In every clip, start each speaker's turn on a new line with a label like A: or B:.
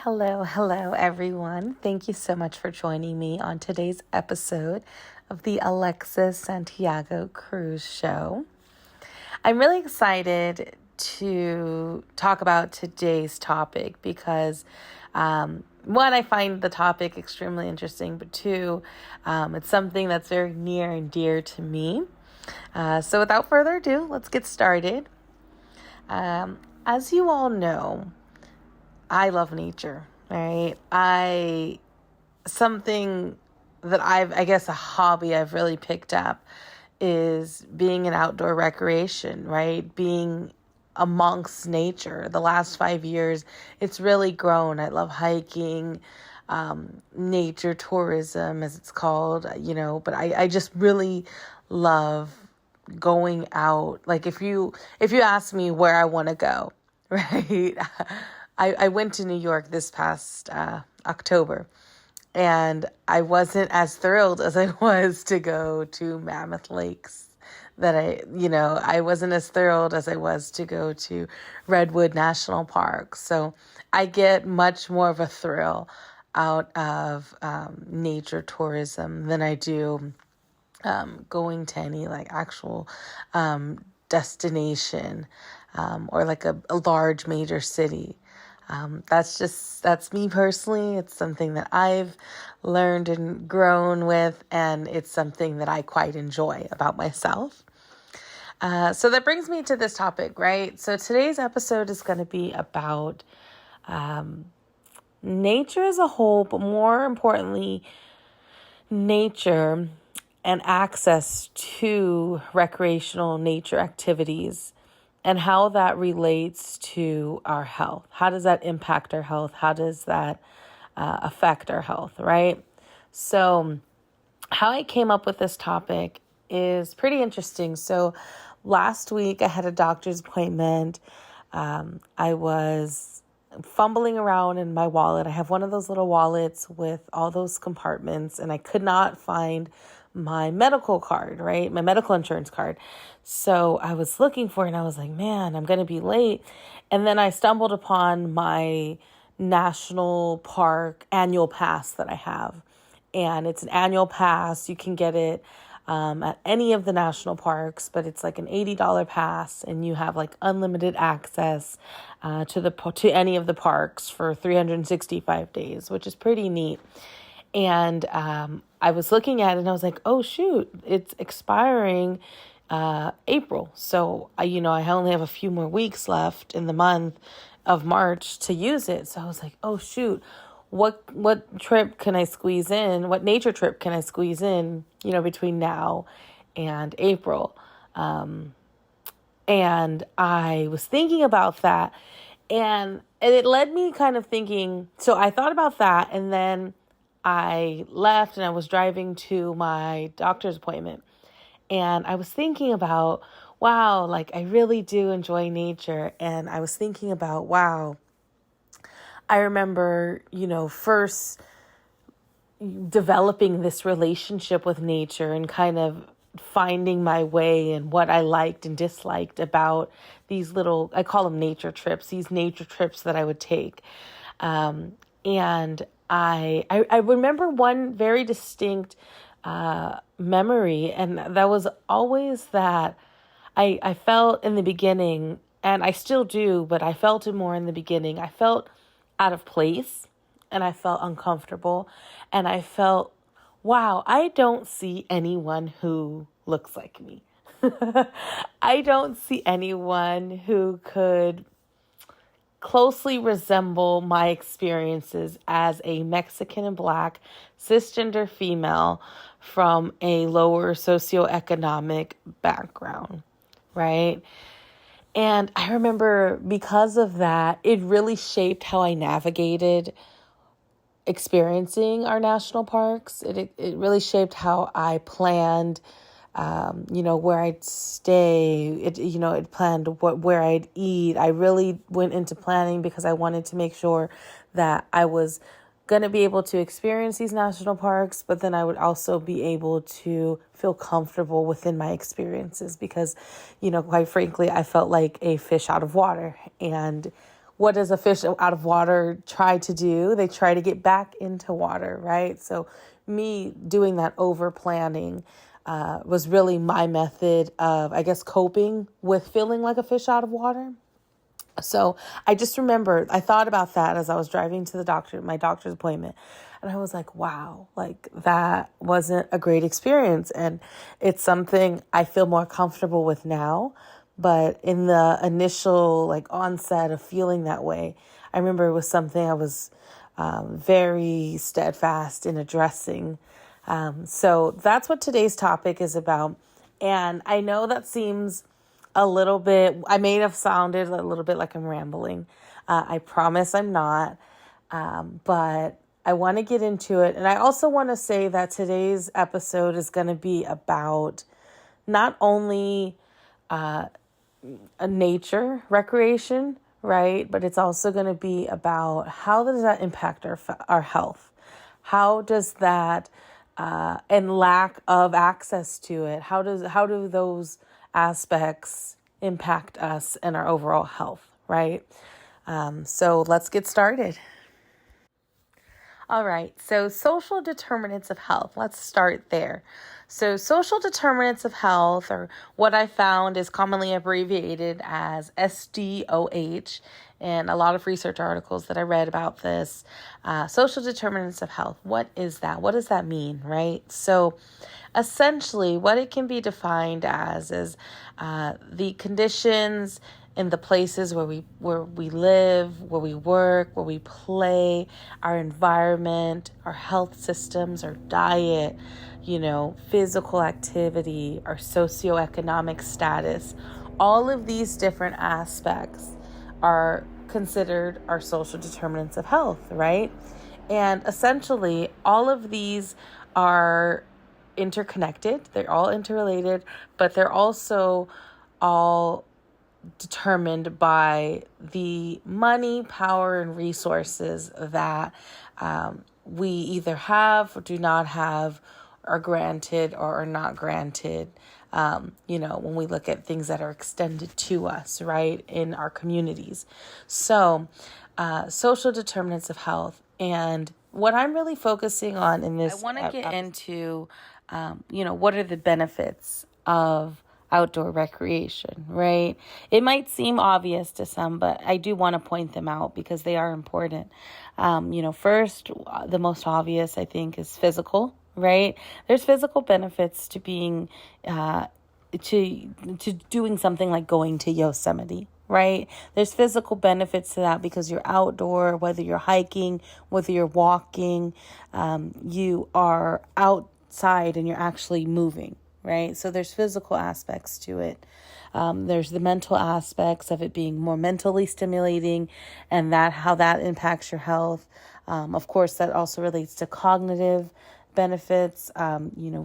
A: Hello, everyone. Thank you so much for joining me on today's episode of the Alexis Santiago-Cruz Show. I'm really excited to talk about today's topic because, one, I find the topic extremely interesting, but two, it's something that's very near and dear to me. So without further ado, let's get started. As you all know, I love nature, right? Something that a hobby I've really picked up is being an outdoor recreation, right? Being amongst nature. The last 5 years, it's really grown. I love hiking, nature tourism, as it's called, but I just really love going out. Like if you ask me where I want to go, right? I went to New York this past October, and I wasn't as thrilled as I was to go to Mammoth Lakes. I wasn't as thrilled as I was to go to Redwood National Park. So I get much more of a thrill out of nature tourism than I do going to any actual destination or a large major city. That's me personally. It's something that I've learned and grown with, and it's something that I quite enjoy about myself. So that brings me to this topic, right? So today's episode is going to be about nature as a whole, but more importantly, nature and access to recreational nature activities and how that relates to our health. How does that impact our health? How does that affect our health, right? So how I came up with this topic is pretty interesting. So last week I had a doctor's appointment. I was fumbling around in my wallet. I have one of those little wallets with all those compartments, and I could not find my medical card, right? My medical insurance card. So I was looking for it, and I was like, man, I'm going to be late. And then I stumbled upon my national park annual pass that I have. And it's an annual pass. You can get it at any of the national parks, but it's like an $80 pass, and you have unlimited access to any of the parks for 365 days, which is pretty neat. And I was looking at it and I was like, oh, shoot, it's expiring April. So, I only have a few more weeks left in the month of March to use it. So I was like, oh, shoot, what trip can I squeeze in? What nature trip can I squeeze in, between now and April? And I was thinking about that, and it led me kind of thinking. So I thought about that, and then I left and I was driving to my doctor's appointment, and I was thinking about, wow, I really do enjoy nature. And I was thinking about, wow, I remember, first developing this relationship with nature and kind of finding my way and what I liked and disliked about these little, I call them nature trips, these nature trips that I would take. And I remember one very distinct memory, and that was always that I felt in the beginning, and I still do, but I felt it more in the beginning. I felt out of place, and I felt uncomfortable, and I felt, wow, I don't see anyone who looks like me. I don't see anyone who could closely resemble my experiences as a Mexican and Black cisgender female from a lower socioeconomic background, right? And I remember because of that, it really shaped how I navigated experiencing our national parks. It really shaped how I planned where I'd stay. It planned where I'd eat. I really went into planning because I wanted to make sure that I was going to be able to experience these national parks, but then I would also be able to feel comfortable within my experiences because, quite frankly, I felt like a fish out of water. And what does a fish out of water try to do? They try to get back into water, right? So me doing that over planning was really my method of, I guess, coping with feeling like a fish out of water. So I just remember, I thought about that as I was driving to my doctor's appointment. And I was like, wow, like that wasn't a great experience. And it's something I feel more comfortable with now. But in the initial onset of feeling that way, I remember it was something I was very steadfast in addressing. So that's what today's topic is about. And I know that seems a little bit, I may have sounded a little bit like I'm rambling. I promise I'm not. But I want to get into it. And I also want to say that today's episode is going to be about not only a nature recreation, right? But it's also going to be about how does that impact our health? How does that and lack of access to it, how do those aspects impact us and our overall health, right? So let's get started. All right, so social determinants of health. Let's start there. So social determinants of health, or what I found is commonly abbreviated as SDOH, and a lot of research articles that I read about this. Social determinants of health. What is that? What does that mean, right? So essentially what it can be defined as is the conditions in the places where we live, where we work, where we play, our environment, our health systems, our diet, physical activity, our socioeconomic status. All of these different aspects are considered our social determinants of health, right? And essentially, all of these are interconnected. They're all interrelated, but they're also all determined by the money, power, and resources that we either have or do not have, are granted or are not granted, when we look at things that are extended to us, right, in our communities. So social determinants of health. And what I'm really focusing on in this, I want to get into, what are the benefits of outdoor recreation, right? It might seem obvious to some, but I do want to point them out because they are important. First, the most obvious, I think, is physical, right? There's physical benefits to being, to doing something like going to Yosemite, right? There's physical benefits to that because you're outdoor, whether you're hiking, whether you're walking, you are outside and you're actually moving, right? So there's physical aspects to it. There's the mental aspects of it being more mentally stimulating and how that impacts your health. Of course, that also relates to cognitive benefits,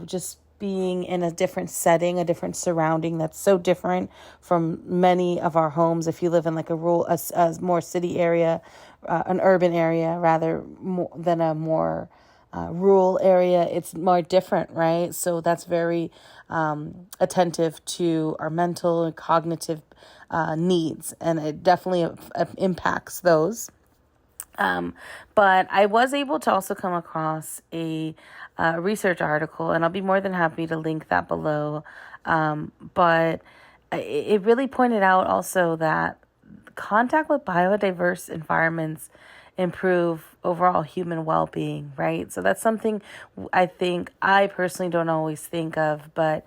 A: just being in a different setting, a different surrounding that's so different from many of our homes. If you live in like a more city area, an urban area rather than a more rural area, it's more different, right? So that's very attentive to our mental and cognitive needs, and it definitely impacts those. But I was able to also come across a research article, and I'll be more than happy to link that below. But it really pointed out also that contact with biodiverse environments improve overall human well-being, right? So that's something I think I personally don't always think of, but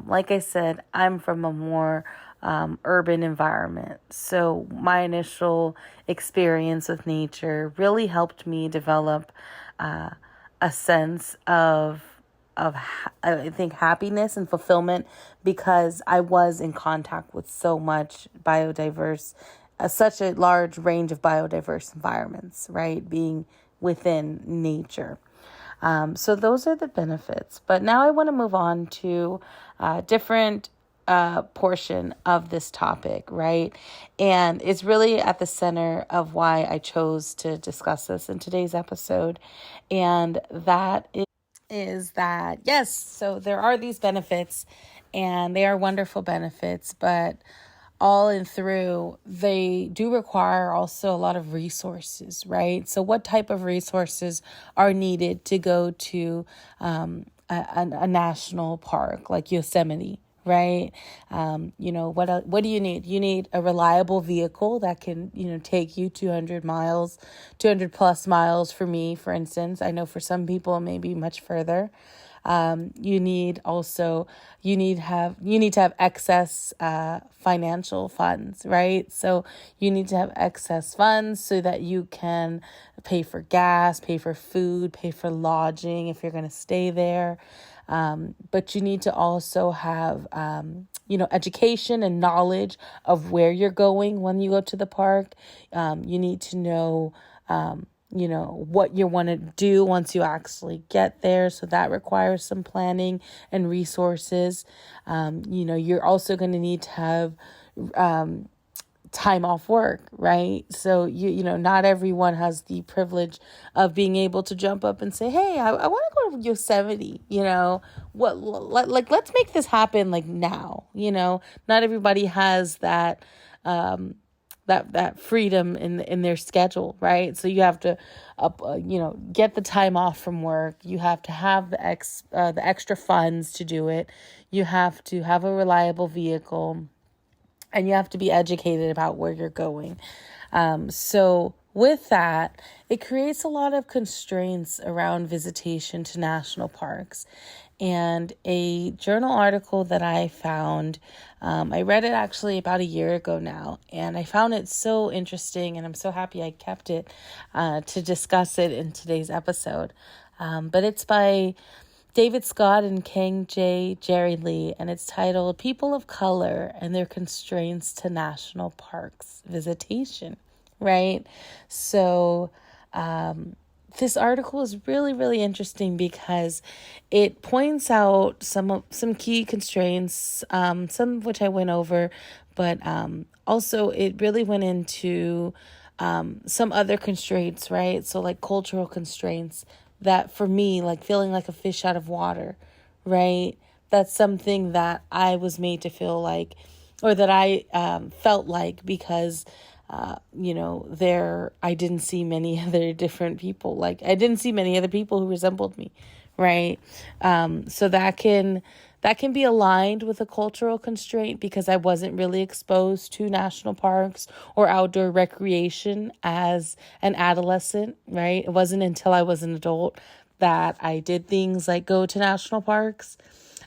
A: like I said, I'm from a more urban environment. So my initial experience with nature really helped me develop a sense of I think happiness and fulfillment because I was in contact with so much biodiverse, such a large range of biodiverse environments, right? Being within nature. So those are the benefits. But now I want to move on to different portion of this topic, right? And it's really at the center of why I chose to discuss this in today's episode. And that is that, yes, so there are these benefits and they are wonderful benefits, but all in through, they do require also a lot of resources, right? So what type of resources are needed to go to a national park like Yosemite, right? What do you need? You need a reliable vehicle that can, take you 200 plus miles. For me, for instance, I know for some people it may be much further. You need to have excess financial funds, right? So you need to have excess funds so that you can pay for gas, pay for food, pay for lodging if you're going to stay there. But you need to also have, education and knowledge of where you're going when you go to the park. You need to know, what you want to do once you actually get there. So that requires some planning and resources. You're also going to need to have time off work, right? So, not everyone has the privilege of being able to jump up and say, hey, I want to go to Yosemite, let's make this happen like now, not everybody has that, that freedom in their schedule, right? So you have to, get the time off from work. You have to have the extra funds to do it. You have to have a reliable vehicle, and you have to be educated about where you're going. So with that, it creates a lot of constraints around visitation to national parks. And a journal article that I found, I read it actually about a year ago now, and I found it so interesting, and I'm so happy I kept it to discuss it in today's episode. But it's by David Scott and Kang J. Jerry Lee, and it's titled People of Color and Their Constraints to National Parks Visitation, right? So this article is really, really interesting because it points out some key constraints, some of which I went over, but also it really went into some other constraints, right? So like cultural constraints that for me, like feeling like a fish out of water, right? That's something that I was made to feel like, or that I felt like, because I didn't see many other different people. Like I didn't see many other people who resembled me, right? So that can be aligned with a cultural constraint because I wasn't really exposed to national parks or outdoor recreation as an adolescent, right? It wasn't until I was an adult that I did things like go to national parks.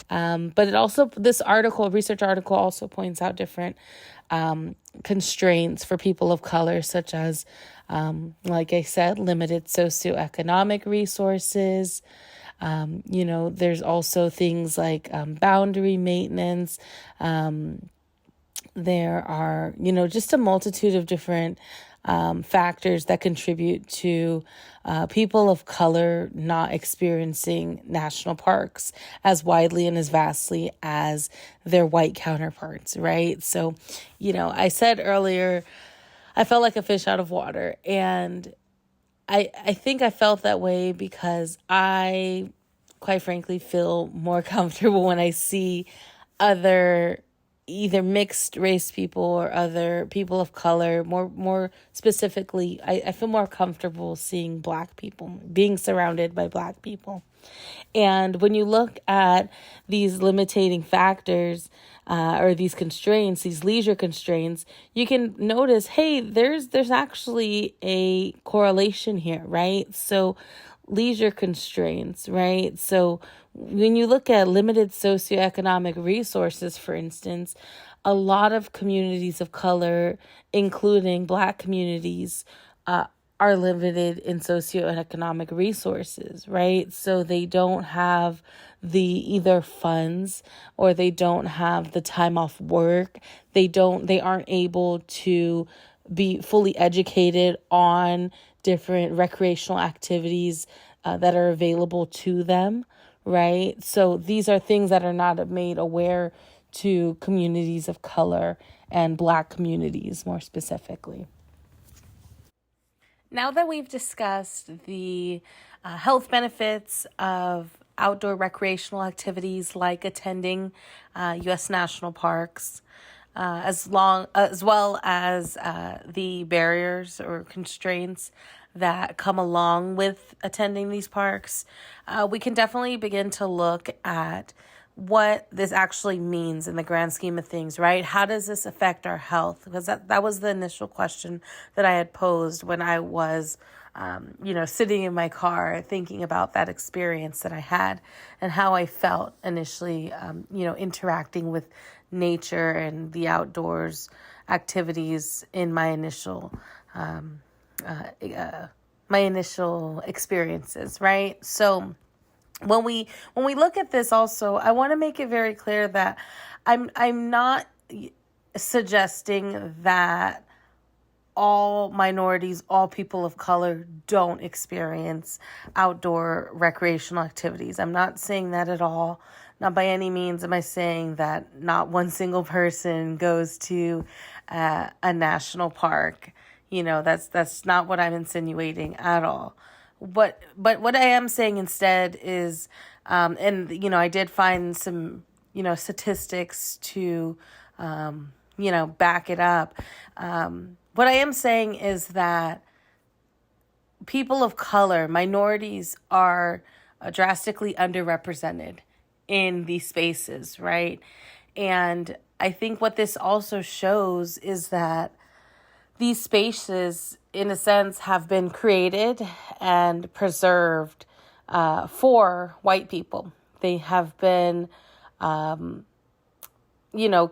A: But this research article also points out different constraints for people of color, such as, like I said, limited socioeconomic resources. There's also things like boundary maintenance. There are, just a multitude of different factors that contribute to people of color not experiencing national parks as widely and as vastly as their white counterparts, right? So, I said earlier, I felt like a fish out of water, and I think I felt that way because I, quite frankly, feel more comfortable when I see other either mixed race people or other people of color. More specifically, I feel more comfortable seeing Black people, being surrounded by Black people. And when you look at these limiting factors or these constraints, these leisure constraints, you can notice, hey, there's actually a correlation here, right? So leisure constraints, right? So when you look at limited socioeconomic resources, for instance, a lot of communities of color, including Black communities, are limited in socioeconomic resources, right? So they don't have the either funds, or they don't have the time off work. They aren't able to be fully educated on different recreational activities that are available to them, right? So these are things that are not made aware to communities of color and Black communities more specifically. Now that we've discussed the health benefits of outdoor recreational activities like attending U.S. national parks, as well as the barriers or constraints that come along with attending these parks, we can definitely begin to look at what this actually means in the grand scheme of things, right? How does this affect our health? Because that was the initial question that I had posed when I was, sitting in my car thinking about that experience that I had and how I felt initially, interacting with nature and the outdoors activities in my initial experiences, right? So when we look at this also, I want to make it very clear that I'm not suggesting that all minorities, all people of color don't experience outdoor recreational activities. I'm not saying that at all. Not by any means am I saying that not one single person goes to a national park. That's not what I'm insinuating at all. But what I am saying instead is, I did find some, statistics to, back it up. What I am saying is that people of color, minorities, are drastically underrepresented in these spaces, right? And I think what this also shows is that these spaces, in a sense, have been created and preserved for white people. They have been,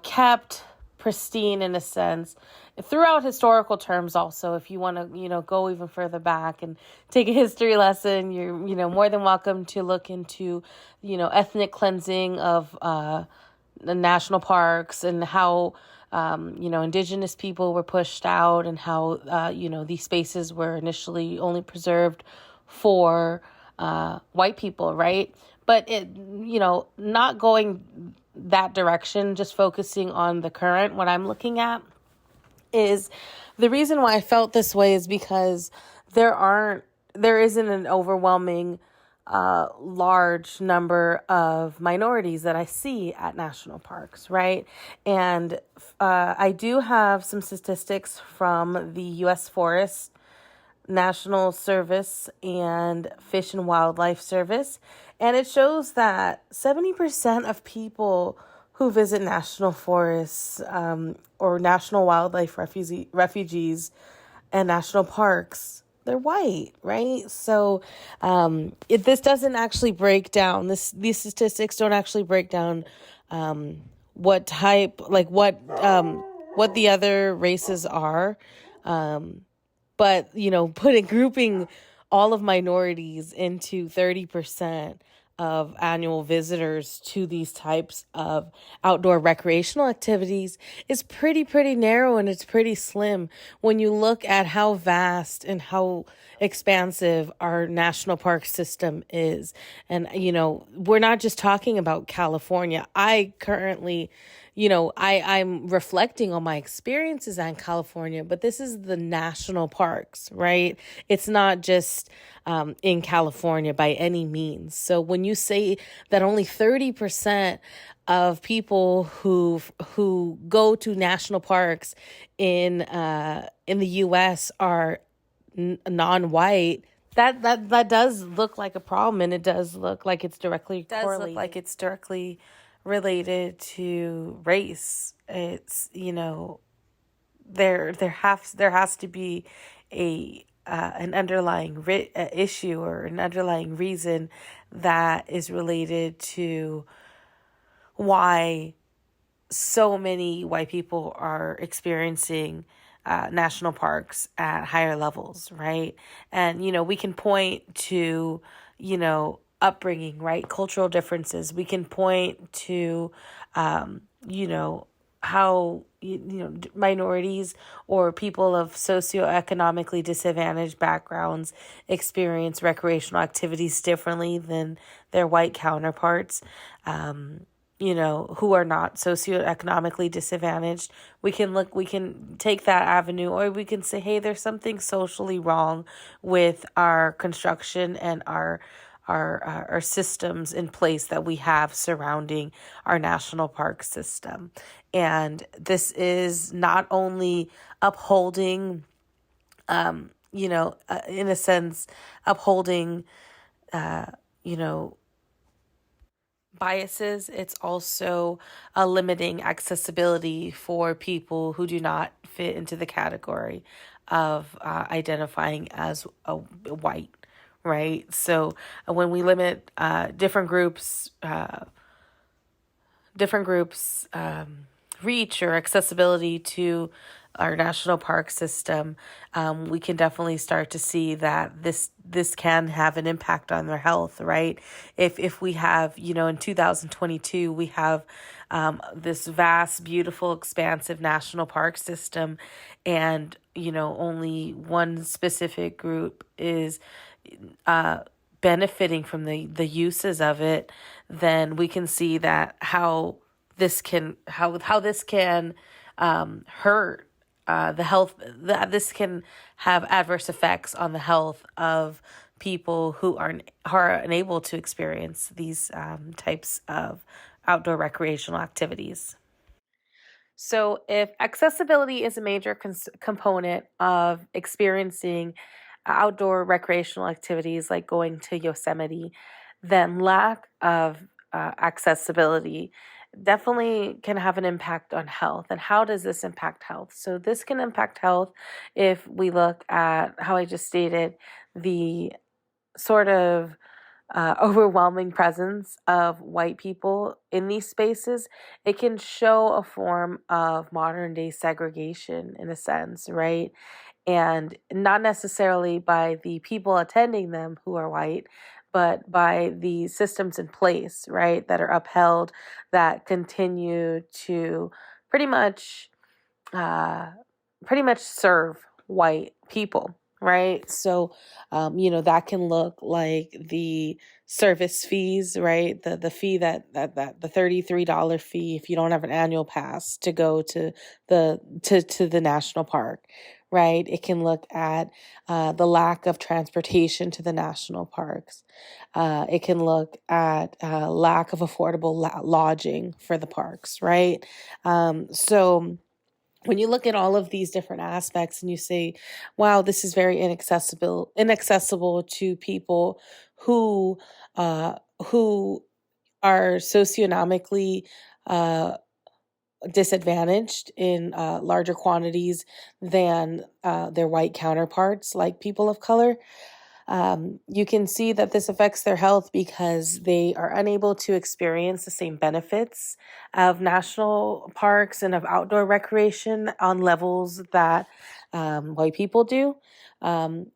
A: kept pristine in a sense throughout historical terms. Also, if you want to, go even further back and take a history lesson, you're, more than welcome to look into, ethnic cleansing of the national parks and how, indigenous people were pushed out and how, these spaces were initially only preserved for white people, right? But not going that direction, just focusing on the current, what I'm looking at is the reason why I felt this way is because there isn't an overwhelming large number of minorities that I see at national parks, right? And I do have some statistics from the U.S. Forest National Service and Fish and Wildlife Service, and it shows that 70% of people who visit national forests or national wildlife refuges and national parks, they're white, right? So this doesn't actually break down. These statistics don't actually break down what type, what the other races are. But, grouping all of minorities into 30% of annual visitors to these types of outdoor recreational activities is pretty narrow, and it's pretty slim when you look at how vast and how expansive our national park system is. And, we're not just talking about California. I currently, I'm reflecting on my experiences in California, but this is the national parks, right? It's not just in California by any means. So when you say that only 30% of people who go to national parks in the U.S. are non-white, that does look like a problem, and it does look like it's directly correlated. Look like it's directly related to race. It's there has to be an underlying issue or an underlying reason that is related to why so many white people are experiencing national parks at higher levels, right? And, we can point to, upbringing, right? Cultural differences. We can point to, how, minorities or people of socioeconomically disadvantaged backgrounds experience recreational activities differently than their white counterparts. Who are not socioeconomically disadvantaged. We can take that avenue, or we can say, hey, there's something socially wrong with our construction and our our systems in place that we have surrounding our national park system. And this is not only upholding, in a sense, upholding, you know, biases. It's also limiting accessibility for people who do not fit into the category of identifying as a white, right? So when we limit different groups reach or accessibility to our national park system, we can definitely start to see that this can have an impact on their health, right? If we have, in 2022, we have this vast, beautiful, expansive national park system, and only one specific group is benefiting from the uses of it, then we can see that how this can hurt the health. This can have adverse effects on the health of people who are unable to experience these types of outdoor recreational activities. So if accessibility is a major component of experiencing outdoor recreational activities like going to Yosemite, then lack of accessibility definitely can have an impact on health. And how does this impact health? So this can impact health if we look at how I just stated, the sort of overwhelming presence of white people in these spaces. It can show a form of modern day segregation in a sense, right? And not necessarily by the people attending them who are white, but by the systems in place, right, that are upheld, that continue to pretty much uh, serve white people, right? So, that can look like the service fees, right? The fee that the $33 fee if you don't have an annual pass to go to the national park, right? It can look at the lack of transportation to the national parks. It can look at lack of affordable lodging for the parks, right? So when you look at all of these different aspects and you say, wow, this is very inaccessible to people who uh, who are socioeconomically disadvantaged in larger quantities than their white counterparts, like people of color, you can see that this affects their health because they are unable to experience the same benefits of national parks and of outdoor recreation on levels that white people do. Um,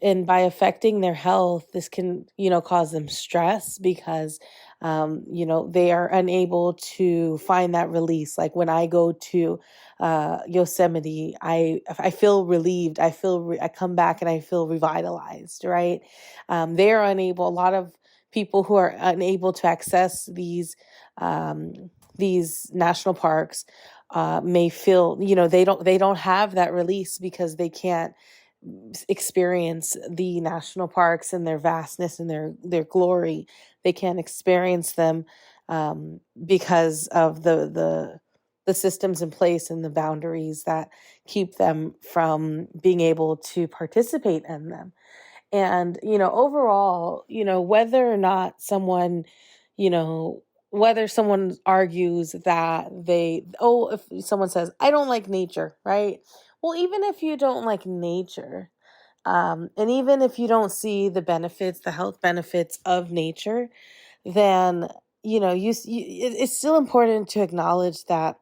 A: and by affecting their health, this can, cause them stress because, they are unable to find that release. Like when I go to Yosemite, I feel relieved. I come back and I feel revitalized, right? They are unable. A lot of people who are unable to access these national parks may feel, they don't have that release because they can't experience the national parks and their vastness and their glory. They can't experience them because of the systems in place and the boundaries that keep them from being able to participate in them. And, overall, you know, whether someone argues that if someone says, I don't like nature, right? Well, even if you don't like nature, and even if you don't see the health benefits of nature, then, it's still important to acknowledge that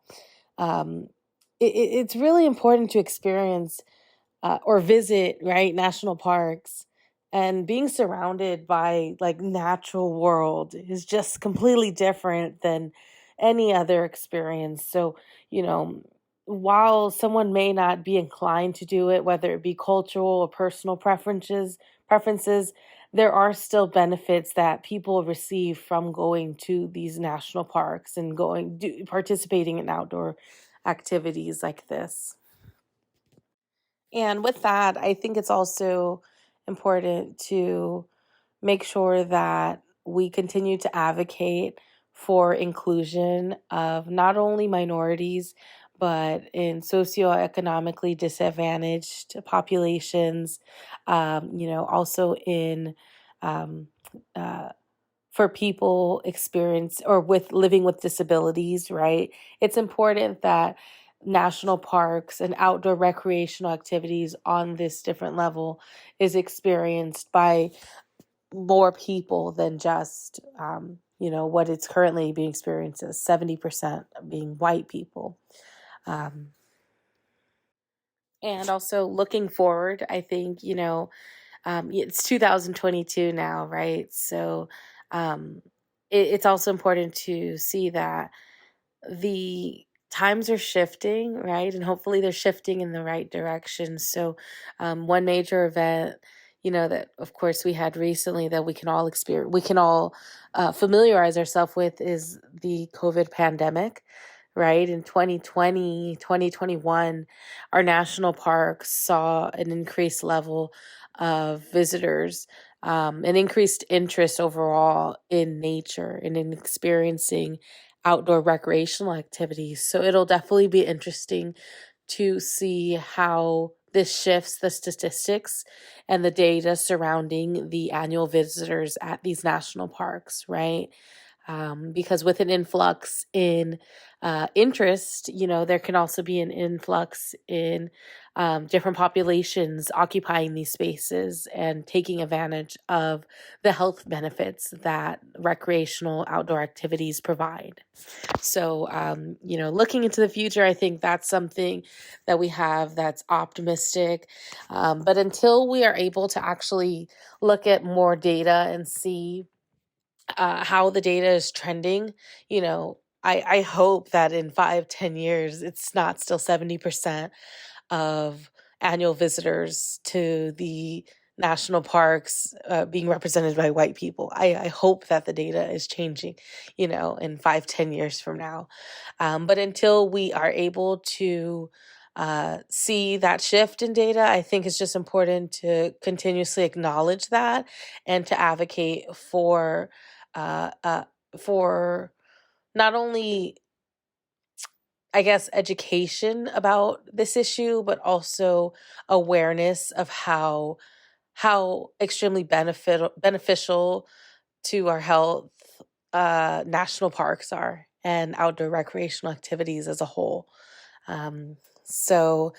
A: it's really important to experience or visit, right, national parks, and being surrounded by like natural world is just completely different than any other experience. So, you know, while someone may not be inclined to do it, whether it be cultural or personal preferences, there are still benefits that people receive from going to these national parks and participating in outdoor activities like this. And with that, I think it's also important to make sure that we continue to advocate for inclusion of not only minorities, but in socioeconomically disadvantaged populations, also in um, uh, for people experience or with living with disabilities, right? It's important that national parks and outdoor recreational activities on this different level is experienced by more people than just, what it's currently being experienced as 70% being white people. Um, and also looking forward, I think, it's 2022 now, right? So it's also important to see that the times are shifting, right? And hopefully they're shifting in the right direction. So, one major event, that of course we had recently that we can all experience, we can all familiarize ourselves with is the COVID pandemic, right? In 2020, 2021, our national parks saw an increased level of visitors, an increased interest overall in nature and in experiencing outdoor recreational activities. So it'll definitely be interesting to see how this shifts the statistics and the data surrounding the annual visitors at these national parks, right? Because with an influx in interest, there can also be an influx in different populations occupying these spaces and taking advantage of the health benefits that recreational outdoor activities provide. So, looking into the future, I think that's something that we have that's optimistic. But until we are able to actually look at more data and see how the data is trending, I hope that in 5-10 years, it's not still 70% of annual visitors to the national parks being represented by white people. I hope that the data is changing, in 5-10 years from now. But until we are able to see that shift in data, I think it's just important to continuously acknowledge that and to advocate uh, uh, for not only, I guess, education about this issue, but also awareness of how extremely beneficial to our health national parks are and outdoor recreational activities as a whole. Um, so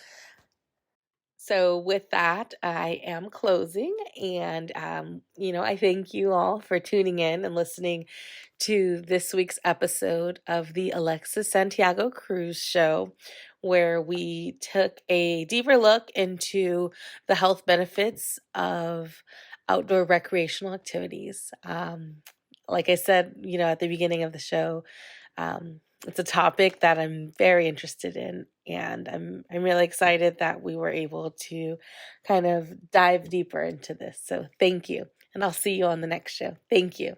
A: so with that, I am closing, and I thank you all for tuning in and listening to this week's episode of the Alexis Santiago-Cruz Show, where we took a deeper look into the health benefits of outdoor recreational activities. Like I said, at the beginning of the show, it's a topic that I'm very interested in, and I'm really excited that we were able to kind of dive deeper into this. So thank you, and I'll see you on the next show. Thank you.